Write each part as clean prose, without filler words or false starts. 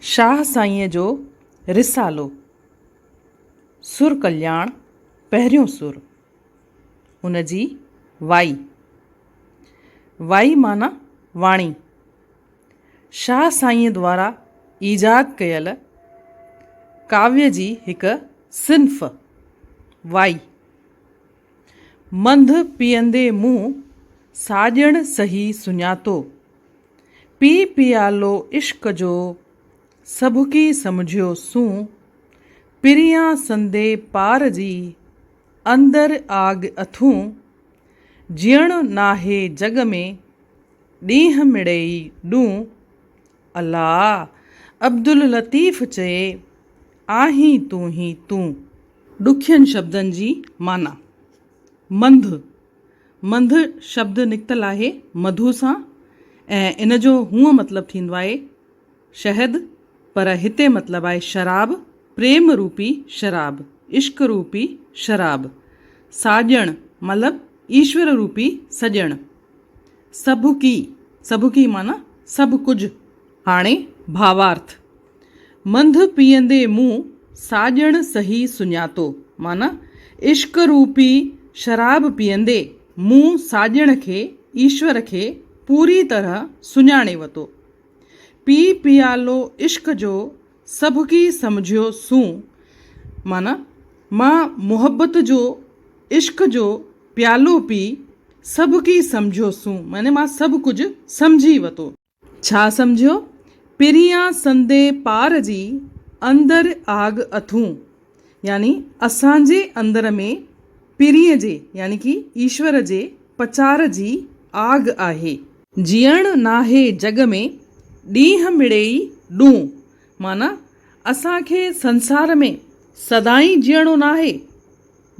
शाह साईंअ जो रिसालो सुर कल्याण पहिरियों सुर हुन जी वाई वाई माना वाणी शाह साईंअ द्वारा ईजाद कयल काव्य जी हिक सिन्फ़ वाई मंध पीअंदे मूं साॼण सही सुञातो पी पियालो इश्क जो सभुकी सम्झियो सूं पिरियां संदे पार जी अंदर आग अथूं जियण नाहे जग में ॾींहं मिड़ेई ॾूं अल्लाह अब्दुल लतीफ़ चए आहीं तूं ही तूं। ॾुखियनि शब्दनि जी माना मंध मंध शब्द निकितल आहे मधु सां ऐं इन जो हूअं मतिलबु थींदो आहे शहद, पर हिते मतिलबु आहे शराब, प्रेम रूपी शराब, इश्क रूपी शराब। साॼण मतिलबु ईश्वर रूपी सॼण। सभुकी माना सभु कुझु। हाणे भावार्थ मंध पीअंदे मूं साॼण सही सुञातो माना इश्क रूपी शराब पीअंदे मूं साॼण खे ईश्वर खे पूरी तरह सुञाणे वरितो। पी पियालो इश्क जो सभुकी सम्झियो सूं माना मां मुहबत जो इश्क जो प्यालो पी सभुकी सम्झियो सूं माने मां सभु कुझु सम्झी वरितो। छा सम्झियो? पिरियां संदे पार जी अंदर आग अथूं यानी असांजे अंदर में पिरीअ जे यानी कि ईश्वर जे पचार जी आग आहे। जियण नाहे जग में ॾींहं मिड़ेई ॾूं माना असांखे संसार में सदाई जीअणो नाहे।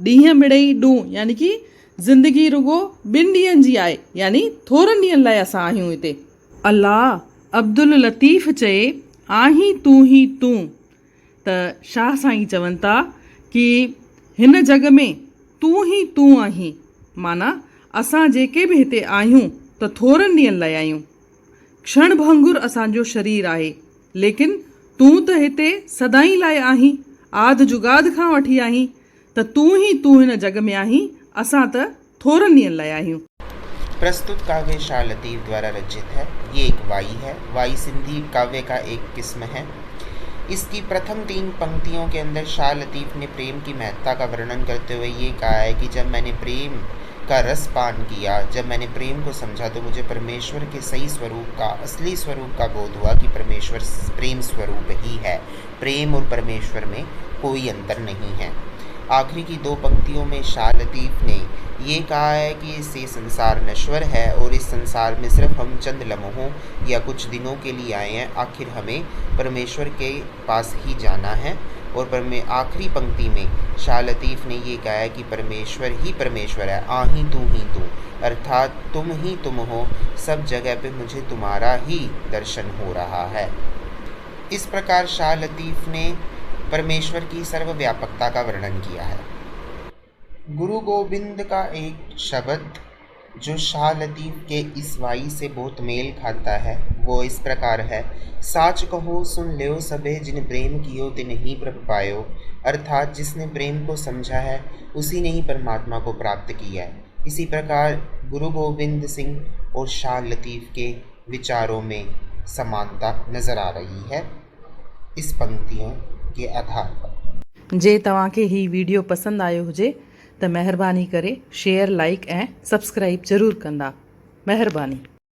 ॾींहं मिड़ेई ॾूं यानी कि ज़िंदगी रुगो 2 ॾींहंनि जी आहे यानी थोरनि ॾींहंनि लाइ असां आहियूं हिते। अल्लाह अब्दुल लतीफ़ चए आहीं तूं ही तूं त शाह साईं चवनि था कि हिन जग में तूं ही तूं आहीं माना असां जेके बि हिते आहियूं त थोरनि ॾींहंनि लाइ आहियूं। क्षण भंगुर असांजो शरीर आहे लेकिन तूं त हिते सदाई लाइ आहीं, आद जुगाद खां वठी आहीं त तूं हिन जग में आहीं, असां त थोरनि ॾींहंनि लाइ आहियूं। प्रस्तुत काव्य शाह लतीफ़ द्वारा रचित है। ये एक वाई है। वाई सिंधी काव्य का एक किस्म है। इसकी प्रथम 3 पंक्तियों के अंदर शाह लतीफ़ ने प्रेम की महत्ता का वर्णन करते हुए ये कहा है कि जब मैंने प्रेम का रस पान किया, जब मैंने प्रेम को समझा तो मुझे परमेश्वर के सही स्वरूप का, असली स्वरूप का बोध हुआ कि परमेश्वर प्रेम स्वरूप ही है। प्रेम और परमेश्वर में कोई अंतर नहीं है। आखिरी की 2 पंक्तियों में शाह लतीफ़ ने ये कहा है कि इससे संसार नश्वर है और इस संसार में सिर्फ हम चंद लम्हों या कुछ दिनों के लिए आए हैं। आखिर हमें परमेश्वर के पास ही जाना है। और आखिरी पंक्ति में शाह लतीफ़ ने ये कहा है कि परमेश्वर ही परमेश्वर है, आहीं तू ही तू, अर्थात तुम ही तुम हो, सब जगह पे मुझे तुम्हारा ही दर्शन हो रहा है। इस प्रकार शाह लतीफ़ ने परमेश्वर की सर्वव्यापकता का वर्णन किया है। गुरु गोविंद का एक शब्द जो शाह लतीफ़ के इस वाई से बहुत मेल खाता है वो इस प्रकार है। साच कहो सुन ल्यो सबे जिन प्रेम कियो तिन ही प्रभ पायो, अर्थात जिसने प्रेम को समझा है उसी ने ही परमात्मा को प्राप्त किया है। इसी प्रकार गुरु गोविंद सिंह और शाह लतीफ़ के विचारों में समानता नज़र आ रही है इस पंक्तियों के आधार पर। जे तव्हांखे ही वीडियो पसंदि आयो हुजे त महिरबानी करे शेयर, लाइक ऐं सब्सक्राइब ज़रूरु कंदा। महिरबानी।